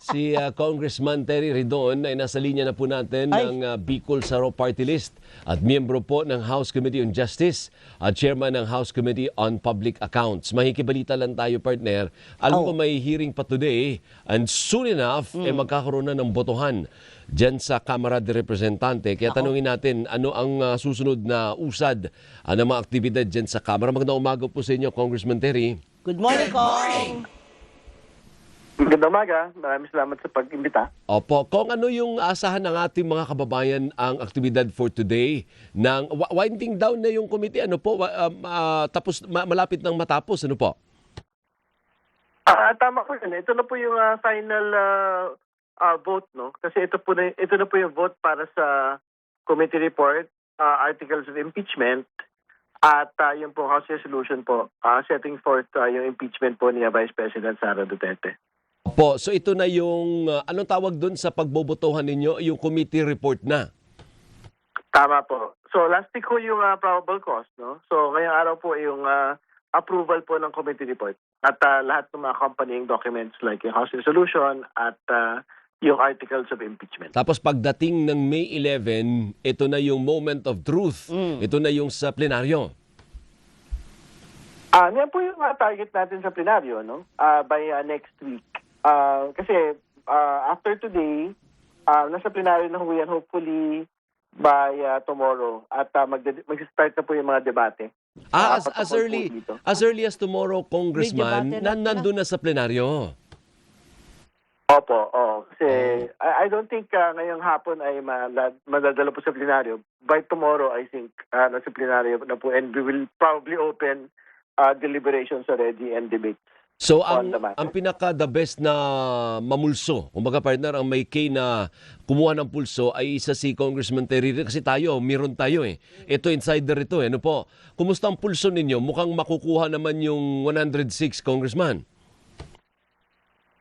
Si Congressman Terry Ridon ay nasa linya na po natin Ay. ng Bicol Saro Party List at miyembro po ng House Committee on Justice at chairman ng House Committee on Public Accounts. Makikibalita lang tayo, partner. Alam ko may hearing pa today and soon enough magkakaroon na ng botohan dyan sa Kamara de Representante. Kaya tanungin natin ano ang susunod na usad ng mga aktibidad dyan sa Kamara. Magandang umaga po sa inyo, Congressman Terry. Good morning, Kong. Magandang umaga. Maraming salamat sa pag-imbita. Opo, kung ano yung asahan ng ating mga kababayan ang aktibidad for today ng winding down na yung committee, ano po, tapos malapit nang matapos, ano po? Tama po yun. Ito na po yung final vote, no? Kasi ito na po yung vote para sa committee report, articles of impeachment, at yung po House resolution po, setting forth yung impeachment po ni Vice President Sara Duterte. Opo, so ito na yung, anong tawag doon sa pagbobotohan ninyo, yung committee report na? Tama po. So last week po yung probable cause, no? So ngayong araw po yung approval po ng committee report at lahat ng mga accompanying documents like yung House resolution at yung articles of impeachment. Tapos pagdating ng May 11, ito na yung moment of truth. Ito na yung sa plenaryo. Yan po yung target natin sa plenaryo, no? By next week. Kasi after today, nasa plenaryo na ho yan hopefully by tomorrow. At mag-start na po yung mga debate. As early as tomorrow, Congressman, nandun na sa plenaryo. Opo, oo. Kasi I don't think ngayong hapon ay madadala po sa plenaryo. By tomorrow, I think, nasa plenaryo na po. And we will probably open deliberations already and debate. So ang pinaka-the best na mamulso, kumbaga partner, ang may kay na kumuha ng pulso ay isa si Congressman Terry. Kasi meron tayo eh. Ito, insider ito eh. Ano po? Kumusta ang pulso ninyo? Mukhang makukuha naman yung 106, Congressman.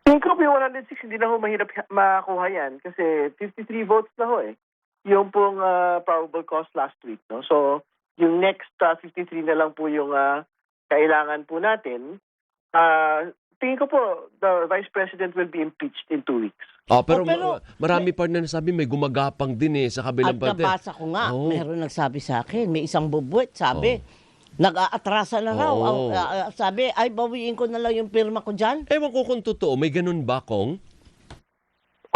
Tingin ko yung 106, hindi na ho mahirap makakuha yan kasi 53 votes na ho eh. Yung pong probable cause last week. No? So, yung next 53 na lang po yung kailangan po natin. Tingin ko po, the Vice President will be impeached in 2 weeks. Pero marami pa na nasabi may gumagapang din eh sa kabilang parte. At nabasa ko nga, meron nagsabi sa akin, may isang bubuet, sabi, nag-aatrasa na raw. Sabi, ay bawiin ko na lang yung pirma ko dyan. Ewan ko kung totoo, may ganun ba, Kong?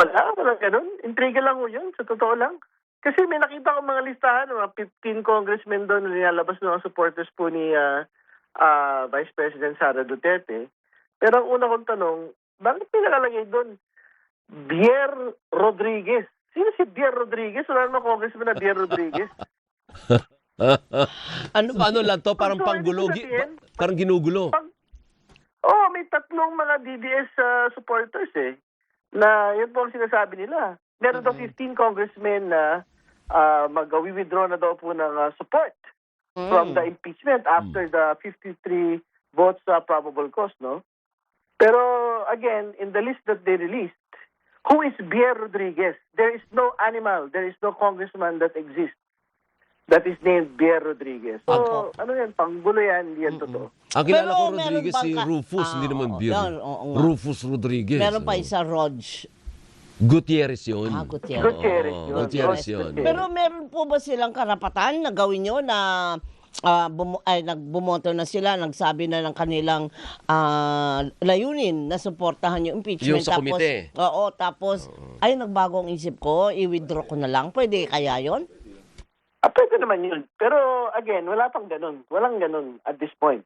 Walang ganun. Intriga lang ho yun, sa totoo lang. Kasi may nakita ko mga listahan, mga 15 congressmen doon na nilalabas ng mga supporters po ni Vice President Sara Duterte. Pero ang una kong tanong, bakit pinakalagay doon? Bier Rodriguez. Sino si Bier Rodriguez? Wala naman congressman na Bier Rodriguez. Ano lang to? Parang panggulo. Parang ginugulo. May tatlong mga DDS supporters eh. Na yun po ang sinasabi nila. Meron daw 15 congressmen na mag-withdraw na daw po ng support from the impeachment after the 53 votes probable cause, no? Pero again, in the list that they released, who is Bier Rodriguez? There is no animal, there is no congressman that exists that is named Bier Rodriguez. So, ano yan, panggulo yan, hindi yan totoo. Ang kilala Pero ko Rodriguez si Rufus, hindi naman Bier. Rufus Rodriguez. Meron pa isa, Rog. Gutierrez yun. Gutierrez yun. Pero meron po ba silang karapatan na gawin nyo na nagbumoto na sila, nagsabi na ng kanilang layunin na suportahan yung impeachment. Yung sa komite. Tapos, ay nagbago ang isip ko, i-withdraw ko na lang. Pwede kaya yon? Pwede naman yun. Pero again, wala pang ganun. Walang ganun at this point.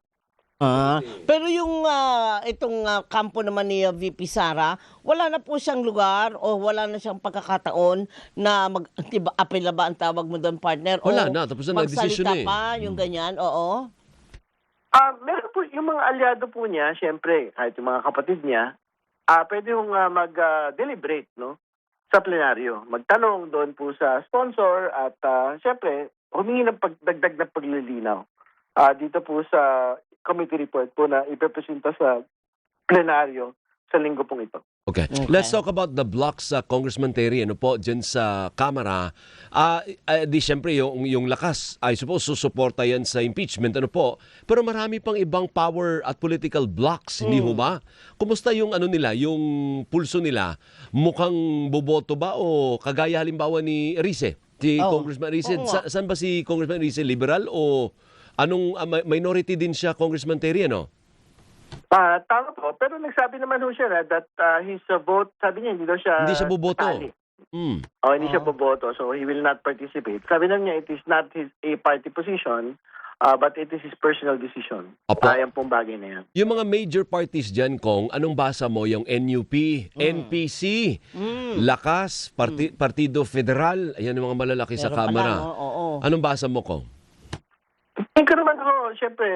Pero yung itong kampo naman ni VP Sara, wala na po siyang lugar o wala na siyang pagkakataon na apel na ba ang tawag mo doon, partner? Wala na, tapos na nag-decision magsalita pa, yung ganyan, oo. Meron po, yung mga aliado po niya, syempre, kahit yung mga kapatid niya, pwede yung mag-deliberate, no? Sa plenaryo. Magtanong doon po sa sponsor at syempre, humingi ng dagdag na paglilinaw. Dito po sa committee report po na ipepresenta sa plenaryo sa linggo pong ito. Okay. Let's talk about the blocks, Congressman Terry, ano po, dyan sa Kamara. Di siyempre, yung lakas, I suppose, susuporta yan sa impeachment, ano po. Pero marami pang ibang power at political blocks, hindi ho ba? Kumusta yung ano nila, yung pulso nila? Mukhang boboto ba o kagaya halimbawa ni Rice? Si Congressman Rice, Oo nga. saan ba si Congressman Rice? Liberal o anong minority din siya, Congressman Terry, ano? Tama po. Pero nagsabi naman ho siya na that his vote, sabi niya, Hindi siya boboto. sasali. Mm. Hindi siya boboto, so he will not participate. Sabi na niya, it is not a party position, but it is his personal decision. Opo. Ayan pong bagay na yan. Yung mga major parties dyan, Kong, anong basa mo? Yung NUP, NPC, Lakas, Partido Federal, ayan yung mga malalaki sa Meron pa Kamara. lang, oo. Anong basa mo, Kong? Tingin ko naman ho, syempre,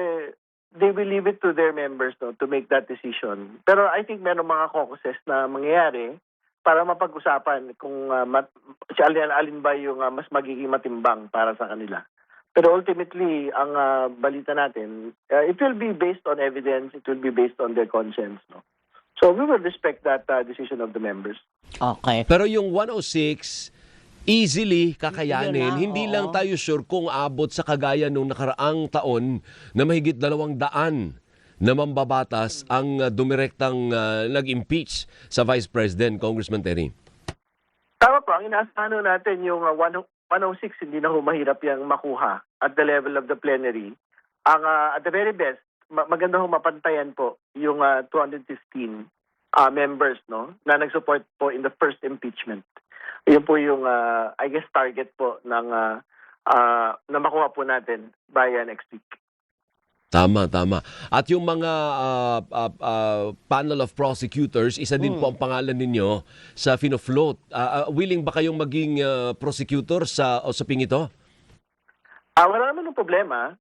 they will leave it to their members to make that decision. Pero I think meron mga caucuses na mangyayari para mapag-usapan kung alin ba yung mas magiging matimbang para sa kanila. Pero ultimately, ang balita natin, it will be based on evidence, it will be based on their conscience. No? So we will respect that decision of the members. Okay. Pero yung 106, easily kakayanin. Yun na, Hindi oo. lang tayo sure kung abot sa kagaya nung nakaraang taon na mahigit 200 na mambabatas ang dumirektang nag-impeach sa Vice President, Congressman Terry. Tama po, ang inaasahan natin yung 106, hindi na mahirap yung makuha at the level of the plenary. Ang at the very best, maganda ho mapantayan po yung 215 members no na nag-support po in the first impeachment. Yun po yung I guess target po ng na makuha po natin by next week. Tama, tama. At yung mga panel of prosecutors, isa din po ang pangalan ninyo sa fino-float. Willing ba kayong maging prosecutor sa usaping ito? Wala naman ng problema.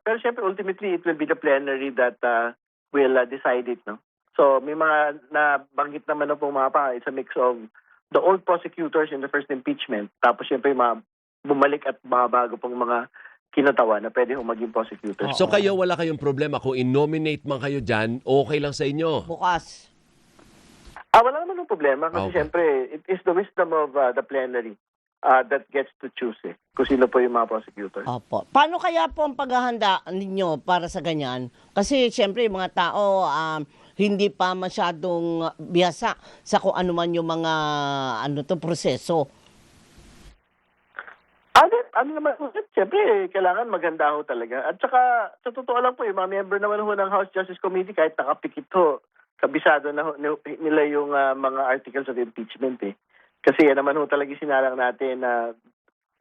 Pero syempre ultimately it will be the plenary that will decide it. No? So may mga nabanggit naman na po mga pa, it's a mix of the old prosecutors in the first impeachment, tapos syempre mga bumalik at mga bago pong mga kinatawa na pwede hong maging prosecutors. So kayo, wala kayong problema kung in-nominate man kayo dyan, okay lang sa inyo? Bukas. Wala naman ng problema kasi Okay. syempre it is the wisdom of the plenary that gets to choose kung sino po yung mga prosecutors. Opo. Paano kaya po ang paghahanda ninyo para sa ganyan? Kasi siyempre yung mga tao hindi pa masyadong biyasa sa kung ano man yung mga proseso. Ano naman, siyempre, kailangan maganda ho talaga. At saka, sa totoo lang po, yung mga member naman ho ng House Justice Committee, kahit nakapikit ho, kabisado na ho, nila yung mga articles of impeachment Kasi yan naman ho talaga sinalang natin na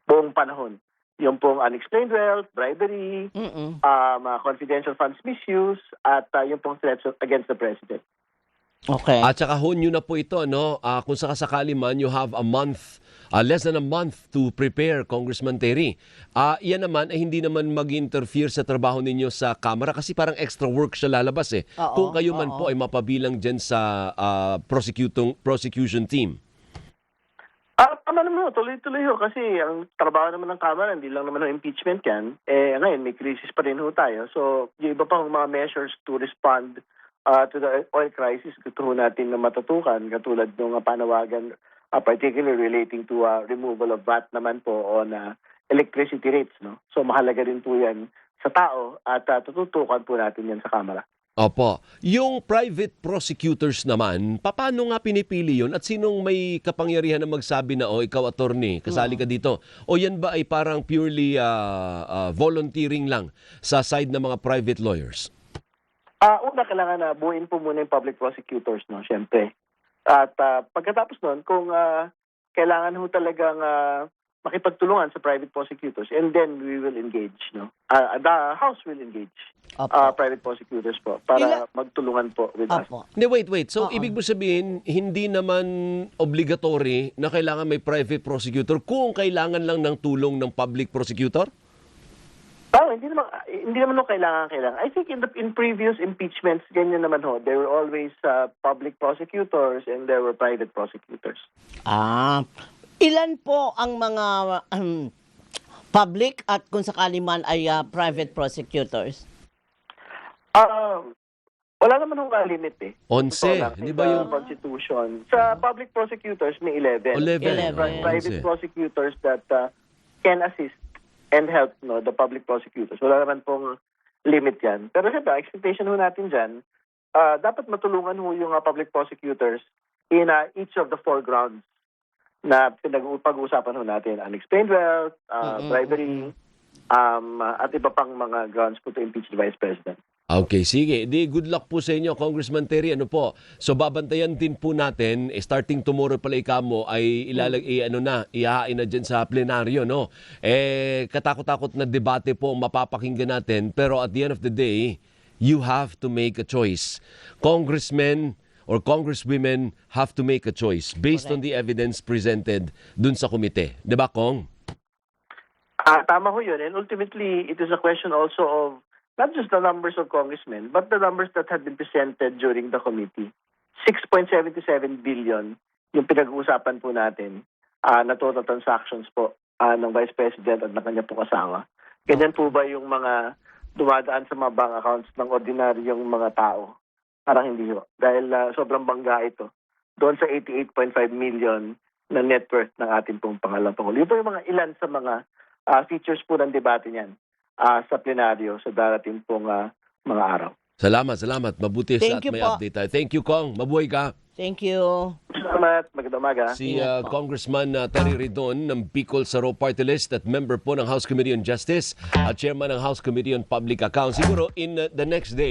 buong panahon. Yung pong unexplained wealth, bribery, mga confidential funds misuse, at yung pong threats against the president. Okay. At saka hunyo na po ito, no? Kung sakasakali man, you have a month, less than a month to prepare, Congressman Terry. Yan naman ay hindi naman mag-interfere sa trabaho ninyo sa Kamara kasi parang extra work siya lalabas Oo, Kung kayo man oo. po ay mapabilang dyan sa prosecution team. Tama naman ho, tuloy-tuloy ho kasi ang trabaho naman ng Kamara, hindi lang naman ho impeachment yan. Ngayon, may crisis pa rin ho tayo. So, yung iba pang mga measures to respond to the oil crisis, gusto ho natin na matutukan, katulad ng panawagan, particularly relating to removal of VAT naman po on electricity rates. No? So, mahalaga rin po yan sa tao at tututukan po natin yan sa Kamara. Opo. Yung private prosecutors naman, paano nga pinipili yun? At sinong may kapangyarihan na magsabi na, ikaw attorney, kasali ka dito? O yan ba ay parang purely volunteering lang sa side ng mga private lawyers? Una, kailangan na buuin po muna yung public prosecutors, no, syempre. At pagkatapos nun, kung kailangan ho talagang makipagtulungan sa private prosecutors, and then we will engage, no? The House will engage private prosecutors po para magtulungan po with us. Opo. Hindi, wait. So, ibig mo sabihin, hindi naman obligatory na kailangan may private prosecutor kung kailangan lang ng tulong ng public prosecutor? Hindi naman kailangan. I think in previous impeachments, ganyan naman ho. There were always public prosecutors and there were private prosecutors. Ilan po ang mga public at kung sakali man ay private prosecutors? Wala naman hong limit eh. 11, hindi ba yung... Constitution. Sa public prosecutors, may 11. 11. Private 11. prosecutors that can assist and help the public prosecutors. Wala naman pong limit yan. Pero siyempre, expectation ho natin dyan, dapat matulungan ho yung public prosecutors in each of the four grounds na pag-uusapan ho natin. Unexplained wealth, bribery, at iba pang mga grounds po to impeach the Vice President. Okay, sige. Di good luck po sa inyo, Congressman Terry. Ano po? So babantayan din po natin, starting tomorrow pala ikamo ay ihahain na dyan sa plenaryo, no? Katakot-takot na debate po ang mapapakinggan natin, pero at the end of the day, you have to make a choice. Congressmen or congresswomen have to make a choice based on the evidence presented dun sa komite. Diba, Kong? Tama ho yun. And ultimately, it is a question also of not just the numbers of congressmen, but the numbers that had been presented during the committee. 6.77 billion yung pinag-uusapan po natin na total transactions po ng Vice President at ng kanya pong asawa. Ganyan po ba yung mga dumadaan sa mga bank accounts ng ordinaryong mga tao? Parang hindi ho. Dahil sobrang bangga ito doon sa 88.5 million na net worth ng ating pong pangalawang Pangulo. Yun po yung mga ilan sa mga features po ng debate niyan sa plenaryo sa darating pong mga araw. Salamat. Mabuti sa at Thank you may po. update tayo. Thank you, Kong. Mabuhay ka. Thank you. Salamat. Magandang umaga. Si Congressman Terry Ridon ng Bicol Saro Party List at member po ng House Committee on Justice at chairman ng House Committee on Public Accounts. Siguro in the next day,